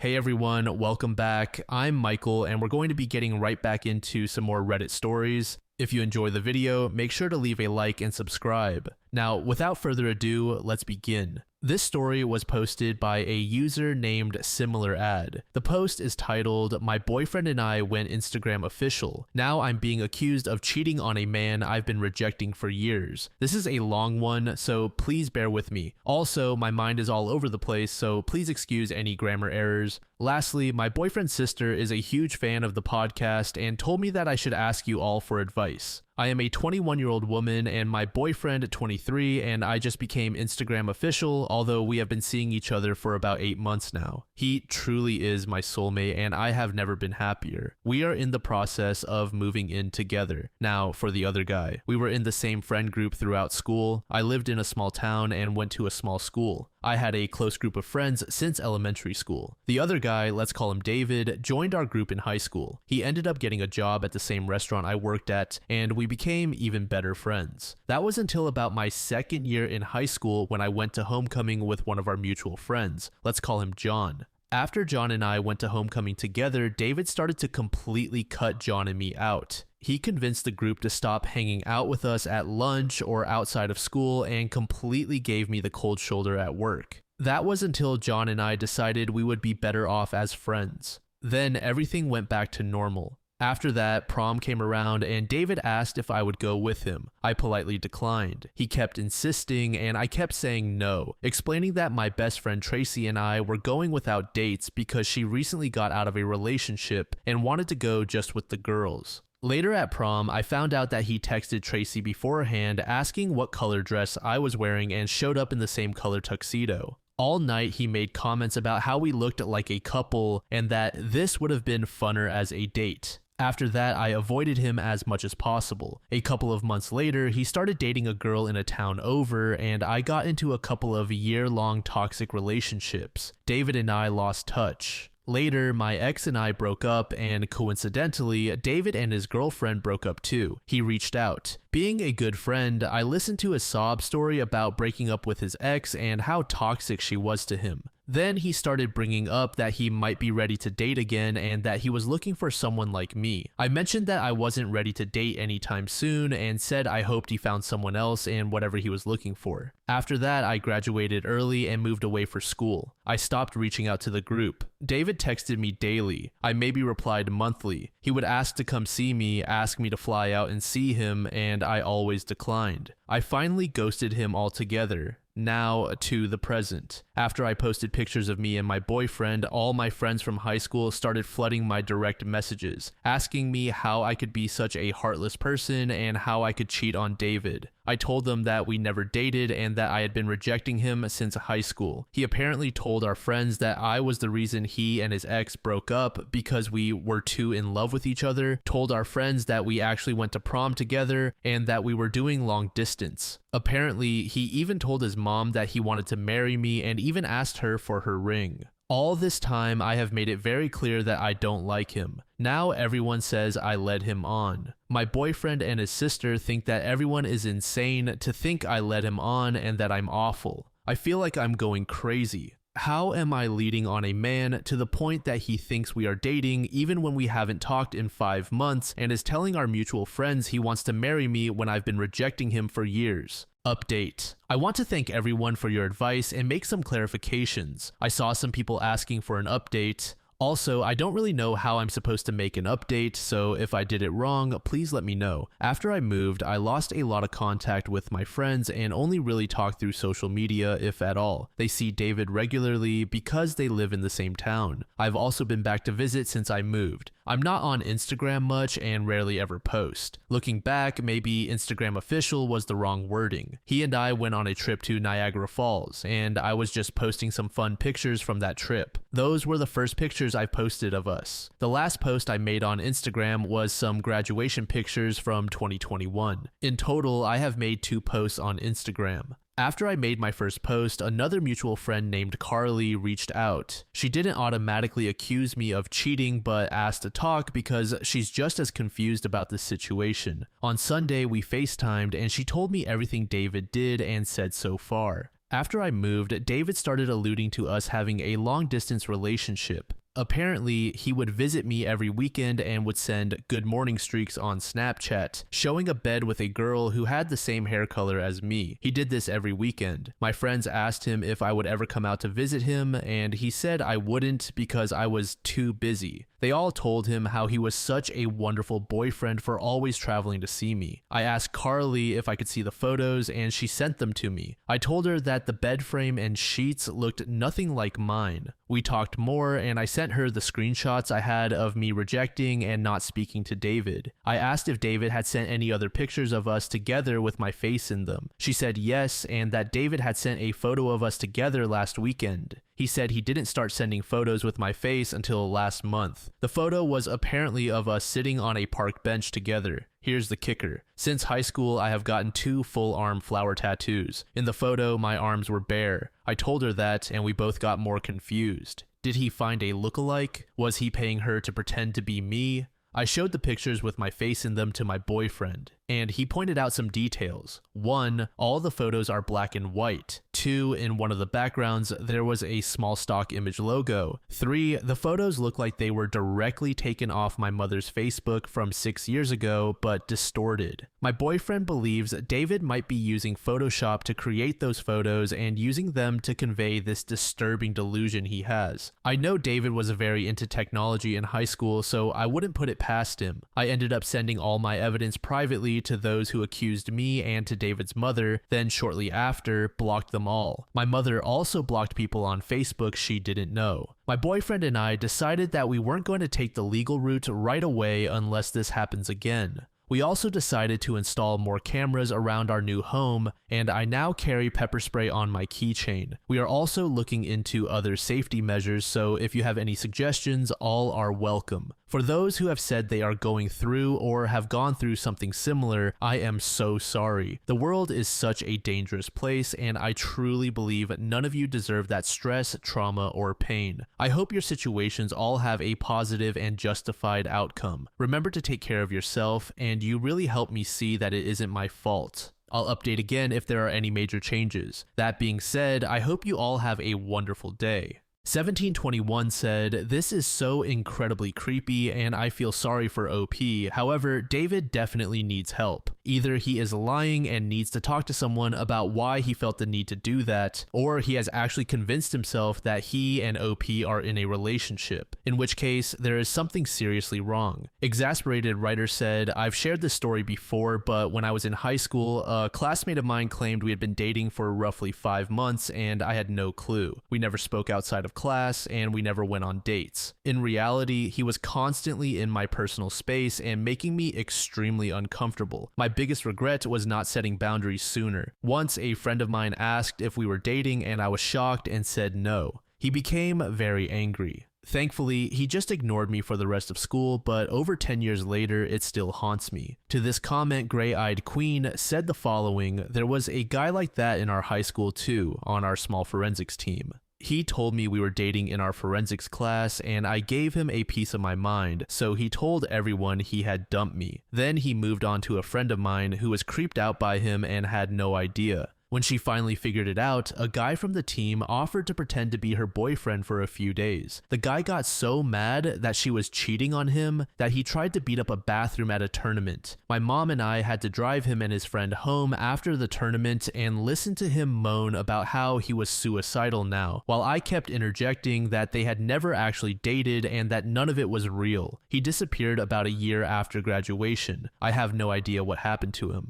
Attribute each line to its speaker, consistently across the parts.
Speaker 1: Hey everyone, welcome back. I'm Michael, and we're going to be getting right back into some more Reddit stories. If you enjoy the video, make sure to leave a like and subscribe. Now, without further ado, let's begin. This story was posted by a user named SimilarAd. The post is titled, "My boyfriend and I went Instagram official. Now I'm being accused of cheating on a man I've been rejecting for years." This is a long one, so please bear with me. Also, my mind is all over the place, so please excuse any grammar errors. Lastly, my boyfriend's sister is a huge fan of the podcast and told me that I should ask you all for advice. I am a 21-year-old woman and my boyfriend 23, and I just became Instagram official, although we have been seeing each other for about 8 months now. He truly is my soulmate and I have never been happier. We are in the process of moving in together. Now, for the other guy, we were in the same friend group throughout school. I lived in a small town and went to a small school. I had a close group of friends since elementary school. The other guy, let's call him David, joined our group in high school. He ended up getting a job at the same restaurant I worked at, and we became even better friends. That was until about my second year in high school when I went to homecoming with one of our mutual friends. Let's call him John. After John and I went to homecoming together, David started to completely cut John and me out. He convinced the group to stop hanging out with us at lunch or outside of school and completely gave me the cold shoulder at work. That was until John and I decided we would be better off as friends. Then everything went back to normal. After that, prom came around and David asked if I would go with him. I politely declined. He kept insisting and I kept saying no, explaining that my best friend Tracy and I were going without dates because she recently got out of a relationship and wanted to go just with the girls. Later at prom, I found out that he texted Tracy beforehand asking what color dress I was wearing and showed up in the same color tuxedo. All night he made comments about how we looked like a couple and that this would have been funner as a date. After that, I avoided him as much as possible. A couple of months later, he started dating a girl in a town over, and I got into a couple of year-long toxic relationships. David and I lost touch. Later, my ex and I broke up, and coincidentally, David and his girlfriend broke up too. He reached out. Being a good friend, I listened to his sob story about breaking up with his ex and how toxic she was to him. Then he started bringing up that he might be ready to date again and that he was looking for someone like me. I mentioned that I wasn't ready to date anytime soon and said I hoped he found someone else and whatever he was looking for. After that, I graduated early and moved away for school. I stopped reaching out to the group. David texted me daily. I maybe replied monthly. He would ask to come see me, ask me to fly out and see him, and I always declined. I finally ghosted him altogether. Now to the present. After I posted pictures of me and my boyfriend, all my friends from high school started flooding my direct messages, asking me how I could be such a heartless person and how I could cheat on David. I told them that we never dated and that I had been rejecting him since high school. He apparently told our friends that I was the reason he and his ex broke up because we were too in love with each other, told our friends that we actually went to prom together, and that we were doing long distance. Apparently, he even told his mom that he wanted to marry me and even asked her for her ring. All this time, I have made it very clear that I don't like him. Now everyone says I led him on. My boyfriend and his sister think that everyone is insane to think I led him on and that I'm awful. I feel like I'm going crazy. How am I leading on a man to the point that he thinks we are dating even when we haven't talked in 5 months and is telling our mutual friends he wants to marry me when I've been rejecting him for years? Update. I want to thank everyone for your advice and make some clarifications. I saw some people asking for an update. Also, I don't really know how I'm supposed to make an update, so if I did it wrong, please let me know. After I moved, I lost a lot of contact with my friends and only really talk through social media, if at all. They see David regularly because they live in the same town. I've also been back to visit since I moved. I'm not on Instagram much and rarely ever post. Looking back, maybe Instagram official was the wrong wording. He and I went on a trip to Niagara Falls, and I was just posting some fun pictures from that trip. Those were the first pictures I've posted of us. The last post I made on Instagram was some graduation pictures from 2021. In total, I have made 2 posts on Instagram. After I made my first post, another mutual friend named Carly reached out. She didn't automatically accuse me of cheating, but asked to talk because she's just as confused about this situation. On Sunday, we FaceTimed and she told me everything David did and said so far. After I moved, David started alluding to us having a long-distance relationship. Apparently, he would visit me every weekend and would send good morning streaks on Snapchat, showing a bed with a girl who had the same hair color as me. He did this every weekend. My friends asked him if I would ever come out to visit him, and he said I wouldn't because I was too busy. They all told him how he was such a wonderful boyfriend for always traveling to see me. I asked Carly if I could see the photos, and she sent them to me. I told her that the bed frame and sheets looked nothing like mine. We talked more, and I sent her the screenshots I had of me rejecting and not speaking to David. I asked if David had sent any other pictures of us together with my face in them. She said yes, and that David had sent a photo of us together last weekend. He said he didn't start sending photos with my face until last month. The photo was apparently of us sitting on a park bench together. Here's the kicker. Since high school, I have gotten 2 full-arm flower tattoos. In the photo, my arms were bare. I told her that, and we both got more confused. Did he find a look-alike? Was he paying her to pretend to be me? I showed the pictures with my face in them to my boyfriend, and he pointed out some details. 1, all the photos are black and white. 2, in one of the backgrounds, there was a small stock image logo. 3, the photos look like they were directly taken off my mother's Facebook from 6 years ago, but distorted. My boyfriend believes David might be using Photoshop to create those photos and using them to convey this disturbing delusion he has. I know David was very into technology in high school, so I wouldn't put it past him. I ended up sending all my evidence privately to those who accused me and to David's mother, then shortly after, blocked them all. My mother also blocked people on Facebook she didn't know. My boyfriend and I decided that we weren't going to take the legal route right away unless this happens again. We also decided to install more cameras around our new home, and I now carry pepper spray on my keychain. We are also looking into other safety measures, so if you have any suggestions, all are welcome. For those who have said they are going through or have gone through something similar, I am so sorry. The world is such a dangerous place, and I truly believe none of you deserve that stress, trauma, or pain. I hope your situations all have a positive and justified outcome. Remember to take care of yourself, and you really help me see that it isn't my fault. I'll update again if there are any major changes. That being said, I hope you all have a wonderful day. 1721 said, "This is so incredibly creepy and I feel sorry for OP. However, David definitely needs help. Either he is lying and needs to talk to someone about why he felt the need to do that, or he has actually convinced himself that he and OP are in a relationship, in which case there is something seriously wrong." Exasperated writer said, "I've shared this story before, but when I was in high school, a classmate of mine claimed we had been dating for roughly 5 months and I had no clue. We never spoke outside of class and we never went on dates. In reality, he was constantly in my personal space and making me extremely uncomfortable. My biggest regret was not setting boundaries sooner. Once a friend of mine asked if we were dating and I was shocked and said no. He became very angry. Thankfully, he just ignored me for the rest of school, but over 10 years later, it still haunts me." To this comment, Gray-Eyed Queen said the following, "There was a guy like that in our high school too, on our small forensics team. He told me we were dating in our forensics class, and I gave him a piece of my mind, so he told everyone he had dumped me. Then he moved on to a friend of mine who was creeped out by him and had no idea. When she finally figured it out, a guy from the team offered to pretend to be her boyfriend for a few days. The guy got so mad that she was cheating on him that he tried to beat up a bathroom at a tournament. My mom and I had to drive him and his friend home after the tournament and listen to him moan about how he was suicidal now, while I kept interjecting that they had never actually dated and that none of it was real. He disappeared about a year after graduation. I have no idea what happened to him."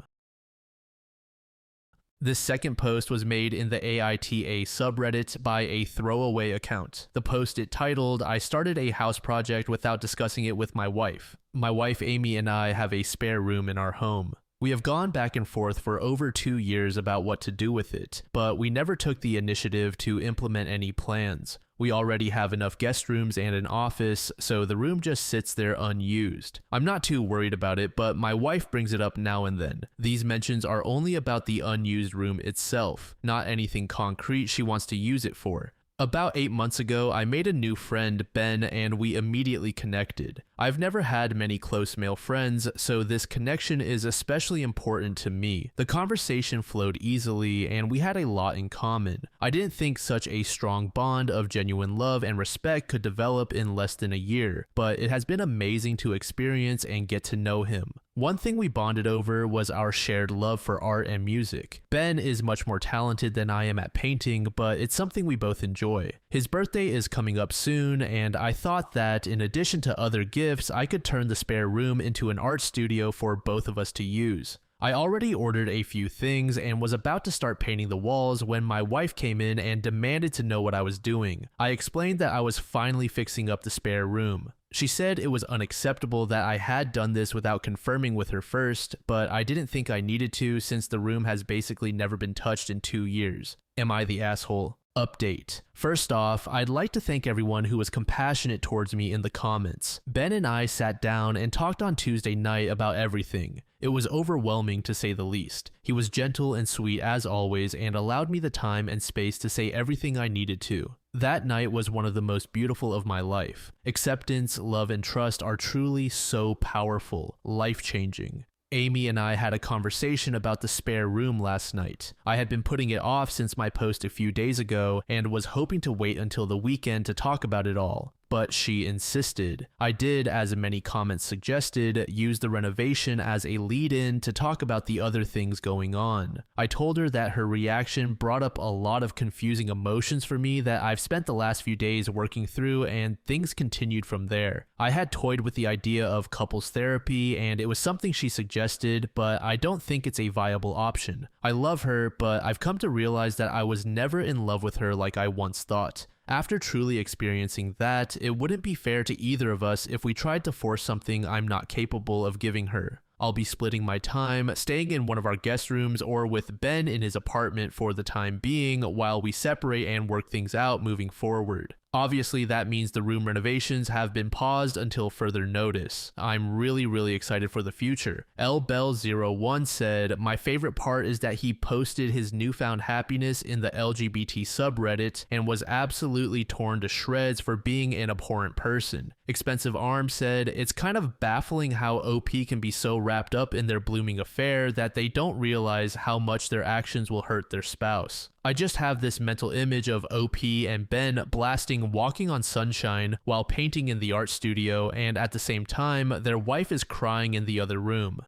Speaker 1: This second post was made in the AITA subreddit by a throwaway account. The post it titled, "I started a house project without discussing it with my wife. My wife Amy and I have a spare room in our home. We have gone back and forth for over 2 years about what to do with it, but we never took the initiative to implement any plans. We already have enough guest rooms and an office, so the room just sits there unused. I'm not too worried about it, but my wife brings it up now and then. These mentions are only about the unused room itself, not anything concrete she wants to use it for. About 8 months ago, I made a new friend, Ben, and we immediately connected. I've never had many close male friends, so this connection is especially important to me. The conversation flowed easily, and we had a lot in common. I didn't think such a strong bond of genuine love and respect could develop in less than a year, but it has been amazing to experience and get to know him. One thing we bonded over was our shared love for art and music. Ben is much more talented than I am at painting, but it's something we both enjoy. His birthday is coming up soon, and I thought that in addition to other gifts, I could turn the spare room into an art studio for both of us to use. I already ordered a few things and was about to start painting the walls when my wife came in and demanded to know what I was doing. I explained that I was finally fixing up the spare room. She said it was unacceptable that I had done this without confirming with her first, but I didn't think I needed to since the room has basically never been touched in 2 years. Am I the asshole? Update. First off, I'd like to thank everyone who was compassionate towards me in the comments. Ben and I sat down and talked on Tuesday night about everything. It was overwhelming to say the least. He was gentle and sweet as always and allowed me the time and space to say everything I needed to. That night was one of the most beautiful of my life. Acceptance, love, and trust are truly so powerful, life-changing. Amy and I had a conversation about the spare room last night. I had been putting it off since my post a few days ago and was hoping to wait until the weekend to talk about it all. But she insisted. I did, as many comments suggested, use the renovation as a lead-in to talk about the other things going on. I told her that her reaction brought up a lot of confusing emotions for me that I've spent the last few days working through, and things continued from there. I had toyed with the idea of couples therapy, and it was something she suggested, but I don't think it's a viable option. I love her, but I've come to realize that I was never in love with her like I once thought. After truly experiencing that, it wouldn't be fair to either of us if we tried to force something I'm not capable of giving her. I'll be splitting my time, staying in one of our guest rooms or with Ben in his apartment for the time being while we separate and work things out moving forward. Obviously, that means the room renovations have been paused until further notice. I'm really excited for the future. LBell01 said, "My favorite part is that he posted his newfound happiness in the LGBT subreddit and was absolutely torn to shreds for being an abhorrent person." Expensive Arm said, "It's kind of baffling how OP can be so wrapped up in their blooming affair that they don't realize how much their actions will hurt their spouse." I just have this mental image of OP and Ben blasting Walking on Sunshine while painting in the art studio, and at the same time, their wife is crying in the other room.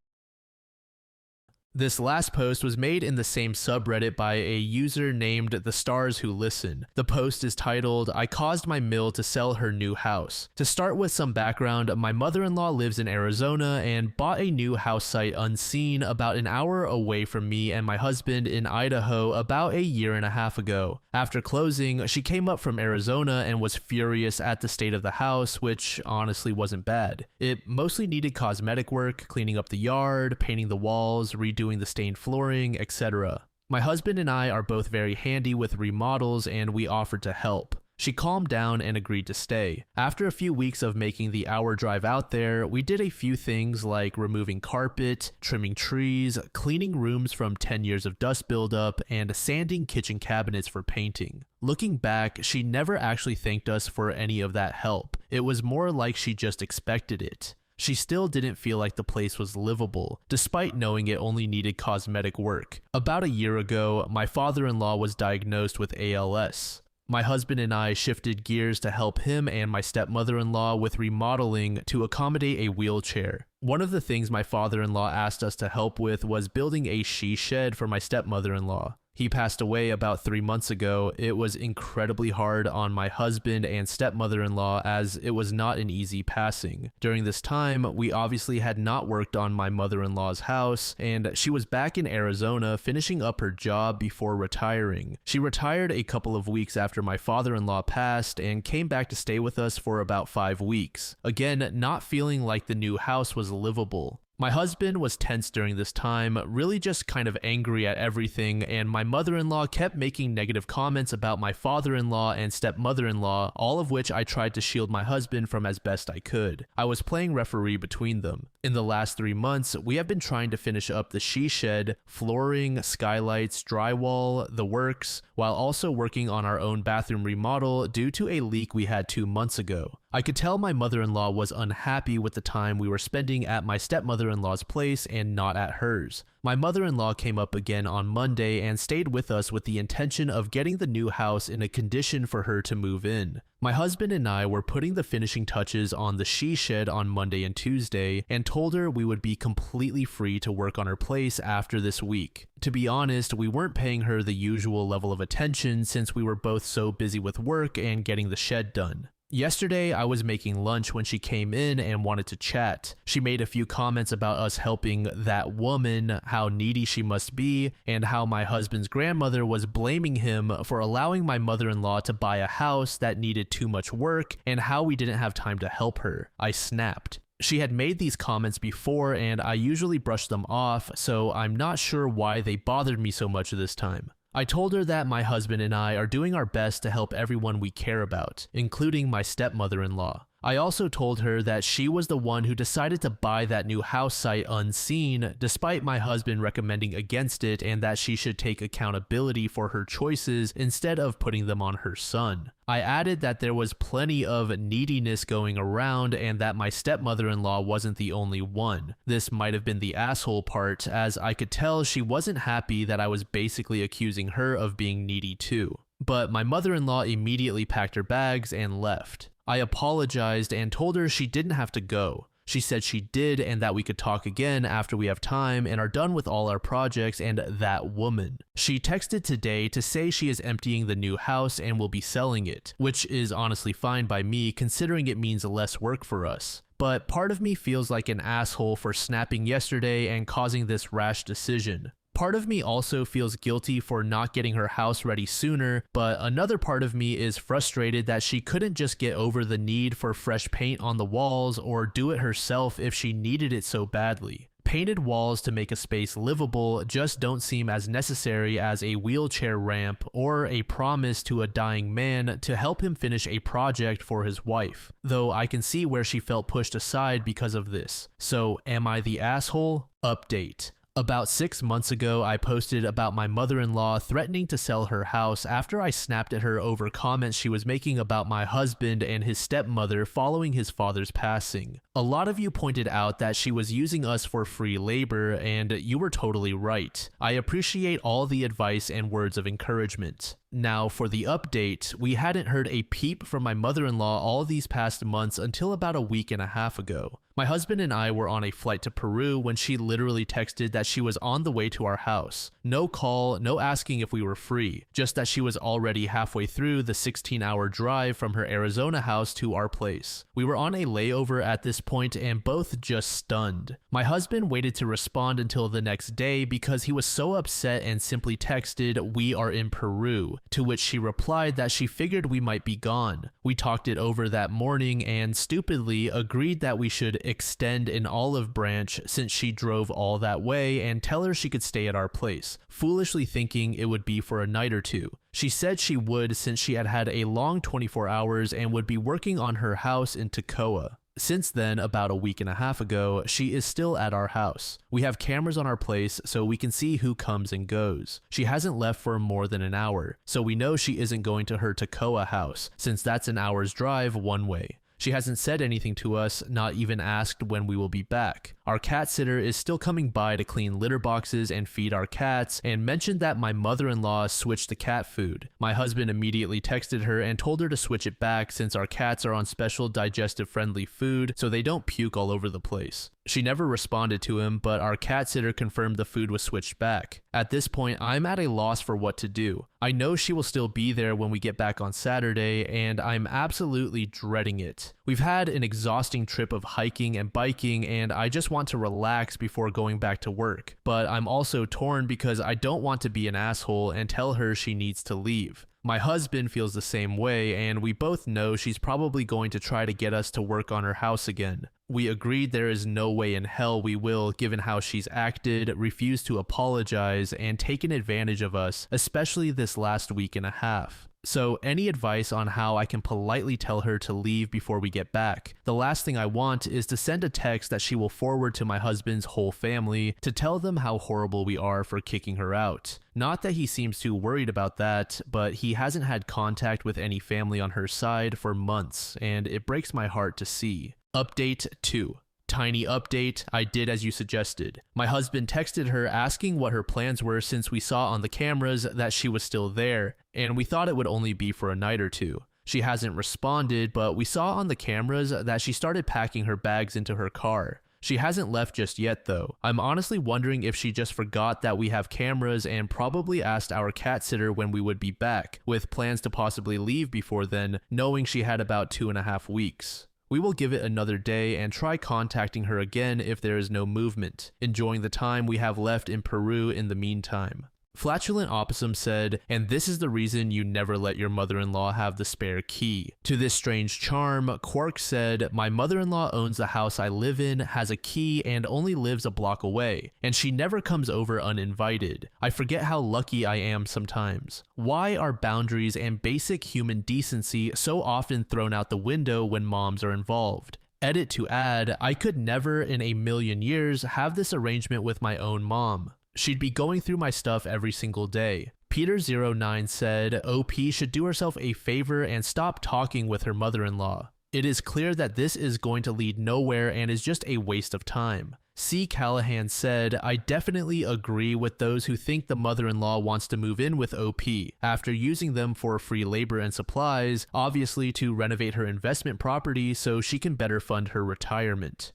Speaker 1: This last post was made in the same subreddit by a user named The Stars Who Listen. The post is titled, "I caused my mill to sell her new house." To start with some background, my mother-in-law lives in Arizona and bought a new house site unseen about an hour away from me and my husband in Idaho about a year and a half ago. After closing, she came up from Arizona and was furious at the state of the house, which honestly wasn't bad. It mostly needed cosmetic work, cleaning up the yard, painting the walls, redoing the stained flooring, etc. My husband and I are both very handy with remodels and we offered to help. She calmed down and agreed to stay. After a few weeks of making the hour drive out there, we did a few things like removing carpet, trimming trees, cleaning rooms from 10 years of dust buildup, and sanding kitchen cabinets for painting. Looking back, she never actually thanked us for any of that help. It was more like she just expected it. She still didn't feel like the place was livable, despite knowing it only needed cosmetic work. About a year ago, my father-in-law was diagnosed with ALS. My husband and I shifted gears to help him and my stepmother-in-law with remodeling to accommodate a wheelchair. One of the things my father-in-law asked us to help with was building a she shed for my stepmother-in-law. He passed away about 3 months ago. It was incredibly hard on my husband and stepmother-in-law as it was not an easy passing. During this time, we obviously had not worked on my mother-in-law's house, and she was back in Arizona finishing up her job before retiring. She retired a couple of weeks after my father-in-law passed and came back to stay with us for about 5 weeks. Again, not feeling like the new house was livable. My husband was tense during this time, really just kind of angry at everything, and my mother-in-law kept making negative comments about my father-in-law and stepmother-in-law, all of which I tried to shield my husband from as best I could. I was playing referee between them. In the last 3 months, we have been trying to finish up the she shed, flooring, skylights, drywall, the works, while also working on our own bathroom remodel due to a leak we had 2 months ago. I could tell my mother-in-law was unhappy with the time we were spending at my stepmother-in-law's place and not at hers. My mother-in-law came up again on Monday and stayed with us with the intention of getting the new house in a condition for her to move in. My husband and I were putting the finishing touches on the she shed on Monday and Tuesday and told her we would be completely free to work on her place after this week. To be honest, we weren't paying her the usual level of attention since we were both so busy with work and getting the shed done. Yesterday, I was making lunch when she came in and wanted to chat. She made a few comments about us helping that woman, how needy she must be, and how my husband's grandmother was blaming him for allowing my mother-in-law to buy a house that needed too much work and how we didn't have time to help her. I snapped. She had made these comments before and I usually brush them off, so I'm not sure why they bothered me so much this time. I told her that my husband and I are doing our best to help everyone we care about, including my stepmother-in-law. I also told her that she was the one who decided to buy that new house site unseen, despite my husband recommending against it, and that she should take accountability for her choices instead of putting them on her son. I added that there was plenty of neediness going around and that my stepmother-in-law wasn't the only one. This might have been the asshole part, as I could tell she wasn't happy that I was basically accusing her of being needy too. But my mother-in-law immediately packed her bags and left. I apologized and told her she didn't have to go. She said she did and that we could talk again after we have time and are done with all our projects and that woman. She texted today to say she is emptying the new house and will be selling it, which is honestly fine by me considering it means less work for us. But part of me feels like an asshole for snapping yesterday and causing this rash decision. Part of me also feels guilty for not getting her house ready sooner, but another part of me is frustrated that she couldn't just get over the need for fresh paint on the walls or do it herself if she needed it so badly. Painted walls to make a space livable just don't seem as necessary as a wheelchair ramp or a promise to a dying man to help him finish a project for his wife, though I can see where she felt pushed aside because of this. So am I the asshole? Update. About 6 months ago, I posted about my mother-in-law threatening to sell her house after I snapped at her over comments she was making about my husband and his stepmother following his father's passing. A lot of you pointed out that she was using us for free labor, and you were totally right. I appreciate all the advice and words of encouragement. Now, for the update, we hadn't heard a peep from my mother-in-law all these past months until about a week and a half ago. My husband and I were on a flight to Peru when she literally texted that she was on the way to our house. No call, no asking if we were free, just that she was already halfway through the 16-hour drive from her Arizona house to our place. We were on a layover at this point and both just stunned. My husband waited to respond until the next day because he was so upset and simply texted, "We are in Peru," to which she replied that she figured we might be gone. We talked it over that morning and stupidly agreed that we should extend an olive branch since she drove all that way and tell her she could stay at our place, foolishly thinking it would be for a night or two. She said she would since she had had a long 24 hours and would be working on her house in Toccoa. Since then, about a week and a half ago, she is still at our house. We have cameras on our place so we can see who comes and goes. She hasn't left for more than an hour, so we know she isn't going to her Toccoa house, since that's an hour's drive one way. She hasn't said anything to us, not even asked when we will be back. Our cat sitter is still coming by to clean litter boxes and feed our cats, and mentioned that my mother-in-law switched the cat food. My husband immediately texted her and told her to switch it back since our cats are on special digestive-friendly food so they don't puke all over the place. She never responded to him, but our cat sitter confirmed the food was switched back. At this point, I'm at a loss for what to do. I know she will still be there when we get back on Saturday, and I'm absolutely dreading it. We've had an exhausting trip of hiking and biking, and I just want to relax before going back to work. But I'm also torn because I don't want to be an asshole and tell her she needs to leave. My husband feels the same way, and we both know she's probably going to try to get us to work on her house again. We agreed there is no way in hell we will, given how she's acted, refused to apologize, and taken advantage of us, especially this last week and a half. So any advice on how I can politely tell her to leave before we get back? The last thing I want is to send a text that she will forward to my husband's whole family to tell them how horrible we are for kicking her out. Not that he seems too worried about that, but he hasn't had contact with any family on her side for months, and it breaks my heart to see. Update 2. Tiny update, I did as you suggested. My husband texted her asking what her plans were since we saw on the cameras that she was still there, and we thought it would only be for a night or two. She hasn't responded, but we saw on the cameras that she started packing her bags into her car. She hasn't left just yet though. I'm honestly wondering if she just forgot that we have cameras and probably asked our cat sitter when we would be back, with plans to possibly leave before then, knowing she had about 2.5 weeks. We will give it another day and try contacting her again if there is no movement, enjoying the time we have left in Peru in the meantime. Flatulent Opossum said, and this is the reason you never let your mother-in-law have the spare key. To this strange charm, Quark said, my mother-in-law owns the house I live in, has a key, and only lives a block away, and she never comes over uninvited. I forget how lucky I am sometimes. Why are boundaries and basic human decency so often thrown out the window when moms are involved? Edit to add, I could never in a million years have this arrangement with my own mom. She'd be going through my stuff every single day. Peter09 said OP should do herself a favor and stop talking with her mother-in-law. It is clear that this is going to lead nowhere and is just a waste of time. C. Callahan said, I definitely agree with those who think the mother-in-law wants to move in with OP after using them for free labor and supplies, obviously to renovate her investment property so she can better fund her retirement.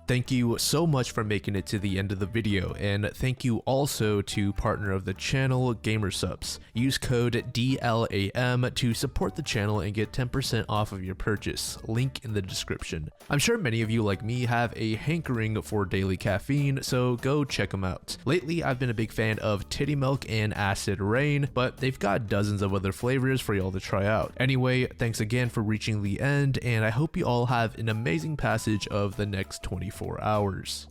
Speaker 1: Thank you so much for making it to the end of the video, and thank you also to partner of the channel, Gamersupps. Use code DLAM to support the channel and get 10% off of your purchase, link in the description. I'm sure many of you like me have a hankering for daily caffeine, so go check them out. Lately, I've been a big fan of Titty Milk and Acid Rain, but they've got dozens of other flavors for y'all to try out. Anyway, thanks again for reaching the end, and I hope you all have an amazing passage of the next 24 hours.